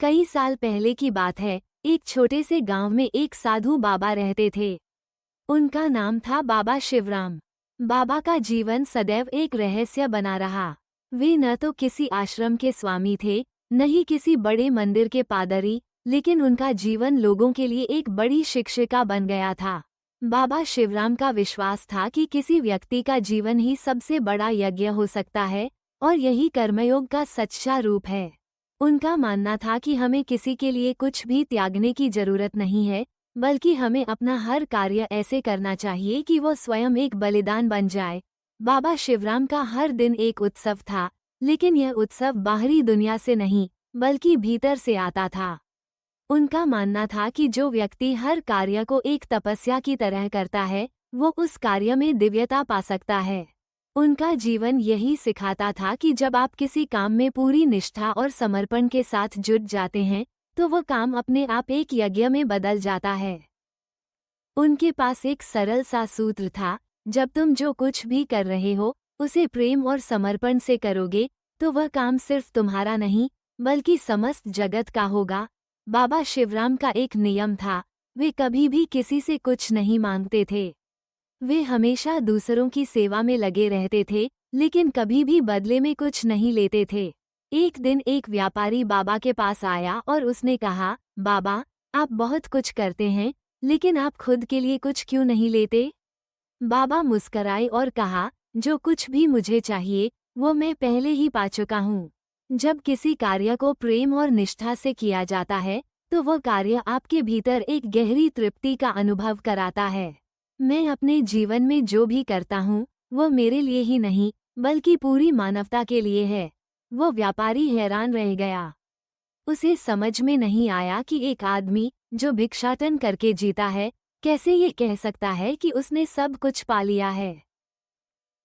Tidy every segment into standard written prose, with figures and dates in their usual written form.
कई साल पहले की बात है। एक छोटे से गांव में एक साधु बाबा रहते थे। उनका नाम था बाबा शिवराम। बाबा का जीवन सदैव एक रहस्य बना रहा। वे न तो किसी आश्रम के स्वामी थे, न ही किसी बड़े मंदिर के पादरी, लेकिन उनका जीवन लोगों के लिए एक बड़ी शिक्षिका बन गया था। बाबा शिवराम का विश्वास था कि किसी व्यक्ति का जीवन ही सबसे बड़ा यज्ञ हो सकता है और यही कर्मयोग का सच्चा रूप है। उनका मानना था कि हमें किसी के लिए कुछ भी त्यागने की जरूरत नहीं है, बल्कि हमें अपना हर कार्य ऐसे करना चाहिए कि वो स्वयं एक बलिदान बन जाए। बाबा शिवराम का हर दिन एक उत्सव था, लेकिन यह उत्सव बाहरी दुनिया से नहीं, बल्कि भीतर से आता था। उनका मानना था कि जो व्यक्ति हर कार्य को एक तपस्या की तरह करता है, वो उस कार्य में दिव्यता पा सकता है। उनका जीवन यही सिखाता था कि जब आप किसी काम में पूरी निष्ठा और समर्पण के साथ जुट जाते हैं, तो वो काम अपने आप एक यज्ञ में बदल जाता है। उनके पास एक सरल सा सूत्र था, जब तुम जो कुछ भी कर रहे हो, उसे प्रेम और समर्पण से करोगे, तो वह काम सिर्फ तुम्हारा नहीं, बल्कि समस्त जगत का होगा। बाबा शिवराम का एक नियम था, वे कभी भी किसी से कुछ नहीं मांगते थे। वे हमेशा दूसरों की सेवा में लगे रहते थे, लेकिन कभी भी बदले में कुछ नहीं लेते थे। एक दिन एक व्यापारी बाबा के पास आया और उसने कहा, बाबा, आप बहुत कुछ करते हैं, लेकिन आप खुद के लिए कुछ क्यों नहीं लेते? बाबा मुस्कराए और कहा, जो कुछ भी मुझे चाहिए, वो मैं पहले ही पा चुका हूँ। जब किसी कार्य को प्रेम और निष्ठा से किया जाता है, तो वह कार्य आपके भीतर एक गहरी तृप्ति का अनुभव कराता है। मैं अपने जीवन में जो भी करता हूँ, वह मेरे लिए ही नहीं, बल्कि पूरी मानवता के लिए है। वो व्यापारी हैरान रह गया। उसे समझ में नहीं आया कि एक आदमी जो भिक्षाटन करके जीता है, कैसे ये कह सकता है कि उसने सब कुछ पा लिया है।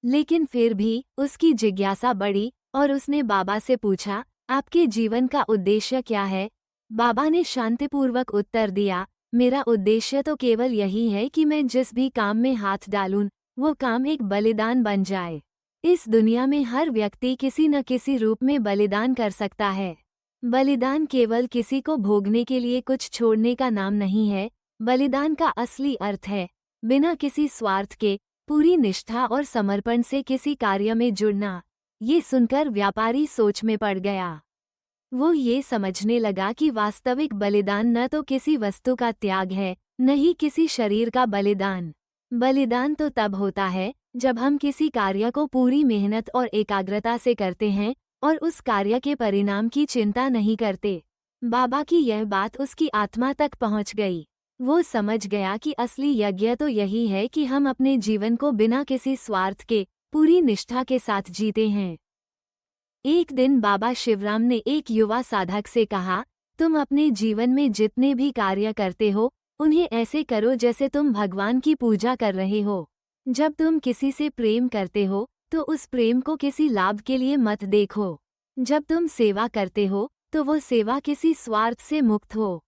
लेकिन फिर भी उसकी जिज्ञासा बढ़ी और उसने बाबा से पूछा, आपके जीवन का उद्देश्य क्या है? बाबा ने शांतिपूर्वक उत्तर दिया, मेरा उद्देश्य तो केवल यही है कि मैं जिस भी काम में हाथ डालूं, वो काम एक बलिदान बन जाए। इस दुनिया में हर व्यक्ति किसी न किसी रूप में बलिदान कर सकता है। बलिदान केवल किसी को भोगने के लिए कुछ छोड़ने का नाम नहीं है। बलिदान का असली अर्थ है बिना किसी स्वार्थ के, पूरी निष्ठा और समर्पण से किसी कार्य में जुड़ना। ये सुनकर व्यापारी सोच में पड़ गया। वो ये समझने लगा कि वास्तविक बलिदान न तो किसी वस्तु का त्याग है, न ही किसी शरीर का बलिदान। बलिदान तो तब होता है जब हम किसी कार्य को पूरी मेहनत और एकाग्रता से करते हैं और उस कार्य के परिणाम की चिंता नहीं करते। बाबा की यह बात उसकी आत्मा तक पहुंच गई। वो समझ गया कि असली यज्ञ तो यही है कि हम अपने जीवन को बिना किसी स्वार्थ के, पूरी निष्ठा के साथ जीते हैं। एक दिन बाबा शिवराम ने एक युवा साधक से कहा, तुम अपने जीवन में जितने भी कार्य करते हो, उन्हें ऐसे करो जैसे तुम भगवान की पूजा कर रहे हो। जब तुम किसी से प्रेम करते हो, तो उस प्रेम को किसी लाभ के लिए मत देखो। जब तुम सेवा करते हो, तो वो सेवा किसी स्वार्थ से मुक्त हो।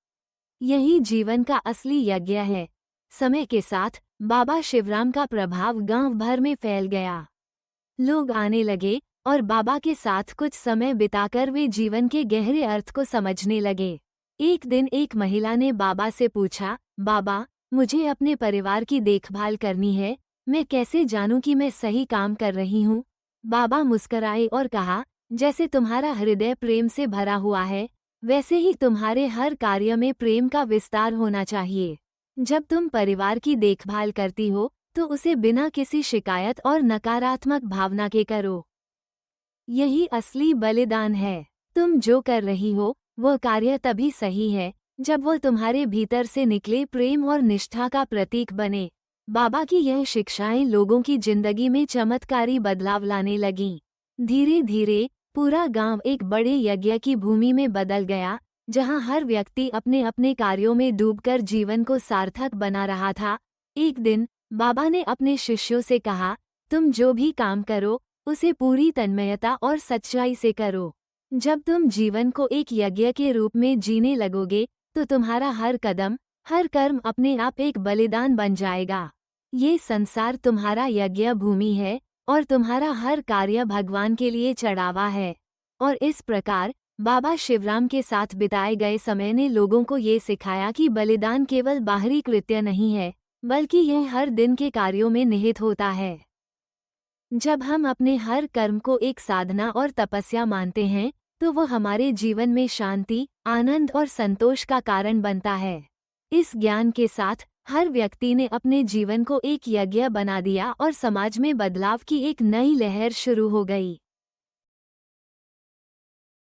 यही जीवन का असली यज्ञ है। समय के साथ बाबा शिवराम का प्रभाव गांव भर में फैल गया। लोग आने लगे और बाबा के साथ कुछ समय बिताकर वे जीवन के गहरे अर्थ को समझने लगे। एक दिन एक महिला ने बाबा से पूछा, बाबा, मुझे अपने परिवार की देखभाल करनी है, मैं कैसे जानूं कि मैं सही काम कर रही हूँ? बाबा मुस्कराए और कहा, जैसे तुम्हारा हृदय प्रेम से भरा हुआ है, वैसे ही तुम्हारे हर कार्य में प्रेम का विस्तार होना चाहिए। जब तुम परिवार की देखभाल करती हो, तो उसे बिना किसी शिकायत और नकारात्मक भावना के करो। यही असली बलिदान है। तुम जो कर रही हो, वह कार्य तभी सही है जब वह तुम्हारे भीतर से निकले प्रेम और निष्ठा का प्रतीक बने। बाबा की यह शिक्षाएं लोगों की जिंदगी में चमत्कारी बदलाव लाने लगीं। धीरे धीरे पूरा गांव एक बड़े यज्ञ की भूमि में बदल गया, जहां हर व्यक्ति अपने अपने कार्यों में डूबकर जीवन को सार्थक बना रहा था। एक दिन बाबा ने अपने शिष्यों से कहा, तुम जो भी काम करो, उसे पूरी तन्मयता और सच्चाई से करो। जब तुम जीवन को एक यज्ञ के रूप में जीने लगोगे, तो तुम्हारा हर कदम, हर कर्म अपने आप एक बलिदान बन जाएगा। ये संसार तुम्हारा यज्ञ भूमि है और तुम्हारा हर कार्य भगवान के लिए चढ़ावा है। और इस प्रकार बाबा शिवराम के साथ बिताए गए समय ने लोगों को ये सिखाया कि बलिदान केवल बाहरी कृत्य नहीं है, बल्कि यह हर दिन के कार्यों में निहित होता है। जब हम अपने हर कर्म को एक साधना और तपस्या मानते हैं, तो वो हमारे जीवन में शांति, आनंद और संतोष का कारण बनता है। इस ज्ञान के साथ हर व्यक्ति ने अपने जीवन को एक यज्ञ बना दिया और समाज में बदलाव की एक नई लहर शुरू हो गई।